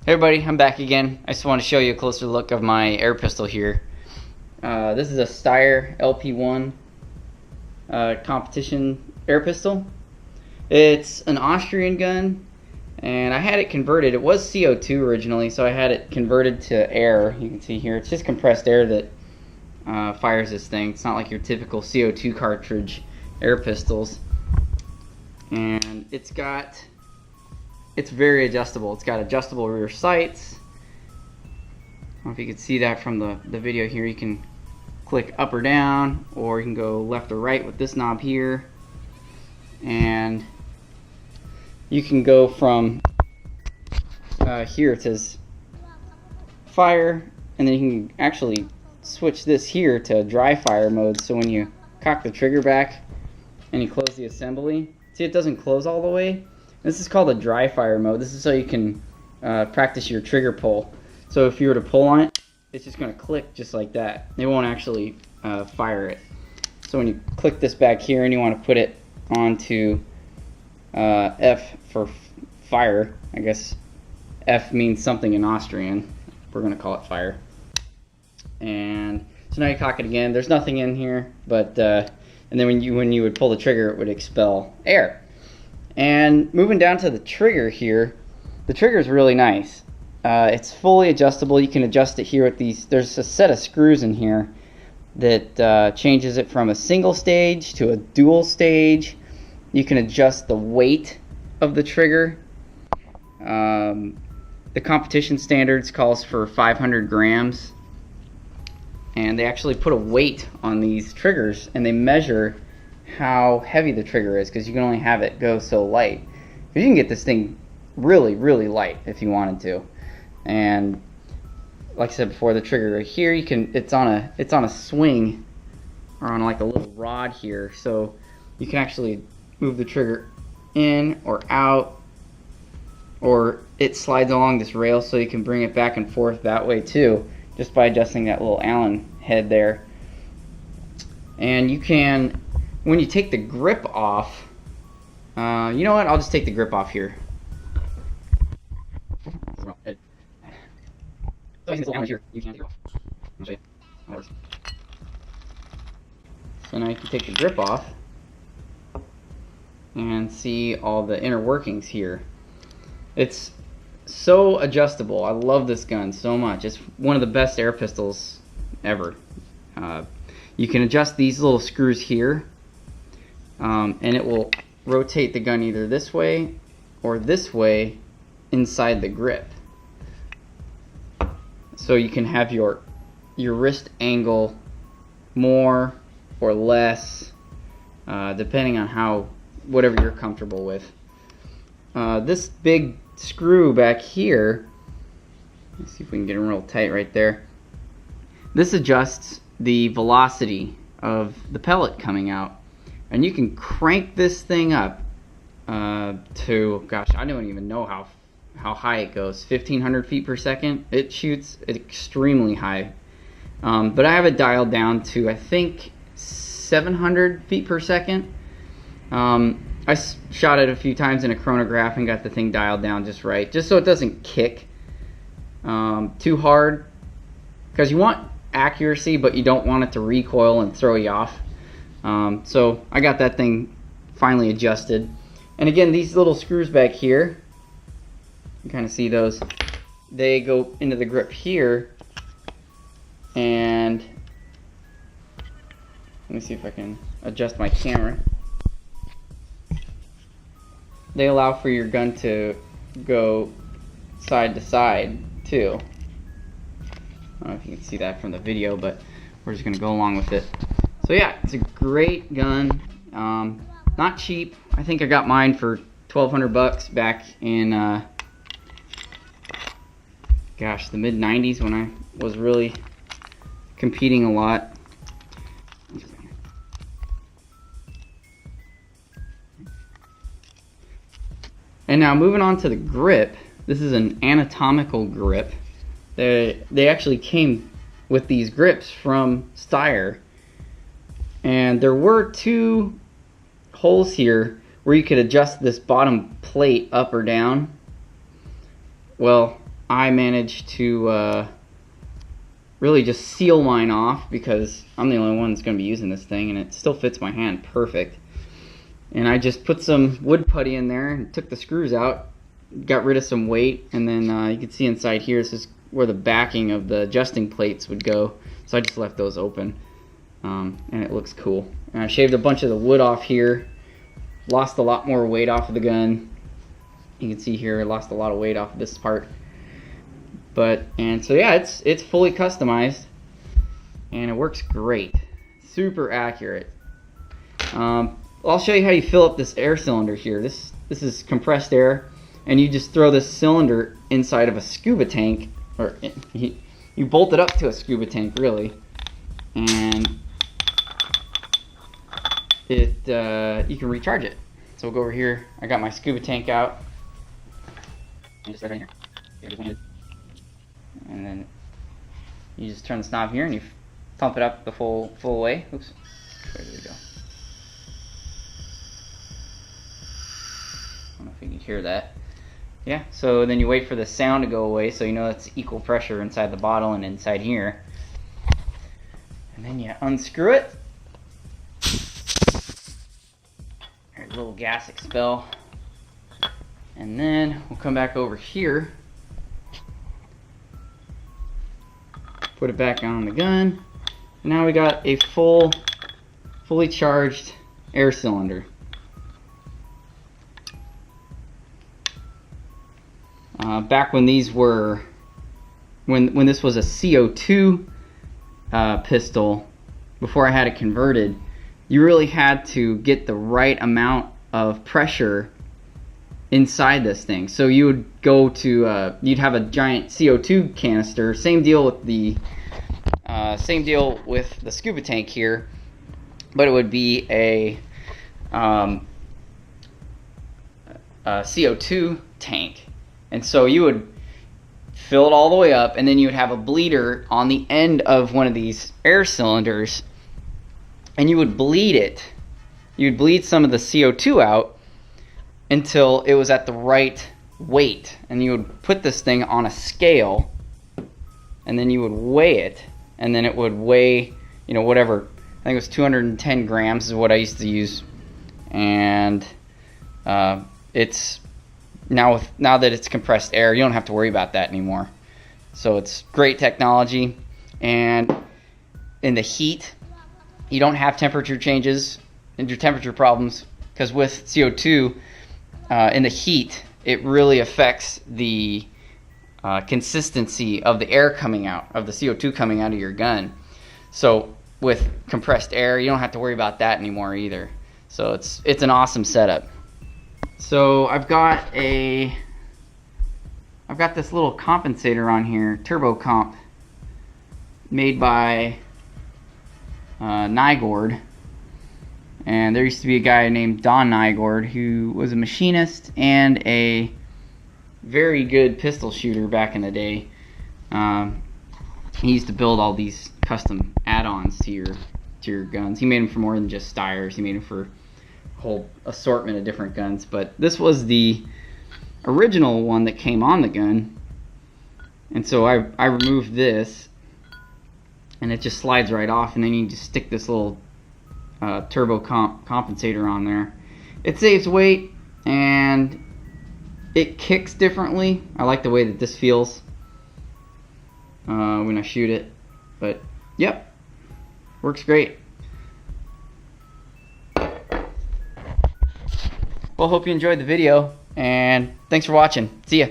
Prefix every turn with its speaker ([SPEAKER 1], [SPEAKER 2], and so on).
[SPEAKER 1] Hey everybody, I'm back again. I just want to show you a closer look of my air pistol here. This is a Steyr LP-1 competition air pistol. It's an Austrian gun, and I had it converted. It was CO2 originally, so I had it converted to air. You can see here, it's just compressed air that fires this thing. It's not like your typical CO2 cartridge air pistols. And it's very adjustable. It's got adjustable rear sights. I don't know if you can see that from the video here. You can click up or down, or you can go left or right with this knob here. And you can go from here it says fire, and then you can actually switch this here to dry fire mode. So when you cock the trigger back and you close the assembly, see it doesn't close all the way. This is called a dry fire mode. This is so you can practice your trigger pull. So if you were to pull on it, it's just going to click just like that. It won't actually fire it. So when you click this back here and you want to put it onto F for fire, I guess F means something in Austrian. We're going to call it fire. And so now you cock it again. There's nothing in here, but and then when you would pull the trigger, it would expel air. And moving down to the trigger here, the trigger is really nice. It's fully adjustable. You can adjust it here with these. There's a set of screws in here that changes it from a single stage to a dual stage. You can adjust the weight of the trigger. The competition standards calls for 500 grams. And they actually put a weight on these triggers, and they measure how heavy the trigger is, because you can only have it go so light. Because you can get this thing really, really light if you wanted to. And like I said before, the trigger right here, it's on a swing, or on like a little rod here, so you can actually move the trigger in or out, or it slides along this rail, so you can bring it back and forth that way too, just by adjusting that little Allen head there. And you can, when you take the grip off, you know what, I'll just take the grip off here. So now you can take the grip off and see all the inner workings here. It's so adjustable. I love this gun so much. It's one of the best air pistols ever. You can adjust these little screws here, and it will rotate the gun either this way or this way inside the grip. So you can have your wrist angle more or less, depending on whatever you're comfortable with. This big screw back here, let's see if we can get it real tight right there. This adjusts the velocity of the pellet coming out, and you can crank this thing up to, gosh, I don't even know how high it goes. 1,500 feet per second. It shoots extremely high, but I have it dialed down to, I think, 700 feet per second. I shot it a few times in a chronograph and got the thing dialed down just right, just so it doesn't kick too hard, because you want accuracy, but you don't want it to recoil and throw you off. So I got that thing finally adjusted. And again, these little screws back here, you kind of see those, they go into the grip here, and let me see if I can adjust my camera. They allow for your gun to go side to side too. I don't know if you can see that from the video, but we're just gonna go along with it. So yeah, it's a great gun. Not cheap. I think I got mine for 1,200 bucks back in gosh, the mid-90s, when I was really competing a lot. And now moving on to the grip, this is an anatomical grip. They actually came with these grips from Steyr, and there were two holes here where you could adjust this bottom plate up or down. Well, I managed to really just seal mine off because I'm the only one that's going to be using this thing, and it still fits my hand perfect. And I just put some wood putty in there and took the screws out, got rid of some weight, and then you can see inside here, this is where the backing of the adjusting plates would go. So I just left those open, and it looks cool. And I shaved a bunch of the wood off here, lost a lot more weight off of the gun. You can see here I lost a lot of weight off of this part. And so yeah, it's fully customized, and it works great. Super accurate. I'll show you how you fill up this air cylinder here. This is compressed air, and you just throw this cylinder inside of a scuba tank, or you bolt it up to a scuba tank really, and you can recharge it. So we'll go over here. I got my scuba tank out. Just right here. And then you just turn this knob here and you pump it up the full way. Oops. Where did it go? I don't know if you can hear that. Yeah, so then you wait for the sound to go away so you know it's equal pressure inside the bottle and inside here. And then you unscrew it. There's a little gas expel. And then we'll come back over here, put it back on the gun. And now we got a fully charged air cylinder. Back when these were, when this was a CO2 pistol, before I had it converted, you really had to get the right amount of pressure inside this thing. So you would go to, you'd have a giant CO2 canister. Same deal with the scuba tank here, but it would be a CO2 tank. And so you would fill it all the way up, and then you would have a bleeder on the end of one of these air cylinders, and you would bleed it. You'd bleed some of the CO2 out until it was at the right weight, and you would put this thing on a scale, and then you would weigh it, and then it would weigh, you know, whatever. I think it was 210 grams is what I used to use, and it's now that it's compressed air, you don't have to worry about that anymore. So it's great technology, and in the heat, you don't have temperature changes and your temperature problems, because with CO2 in the heat, it really affects the consistency of the air coming out, of the CO2 coming out of your gun. So with compressed air, you don't have to worry about that anymore either. So it's an awesome setup. So I've got this little compensator on here, Turbo Comp, made by Nygaard. And there used to be a guy named Don Nygaard who was a machinist and a very good pistol shooter back in the day. He used to build all these custom add-ons to your guns. He made them for more than just Steyrs. He made them for a whole assortment of different guns. But this was the original one that came on the gun. And so I removed this, and it just slides right off, and then you just stick this little turbo compensator on there. It saves weight, and it kicks differently. I like the way that this feels when I shoot it. But yep, works great. Well, hope you enjoyed the video, and thanks for watching. See ya.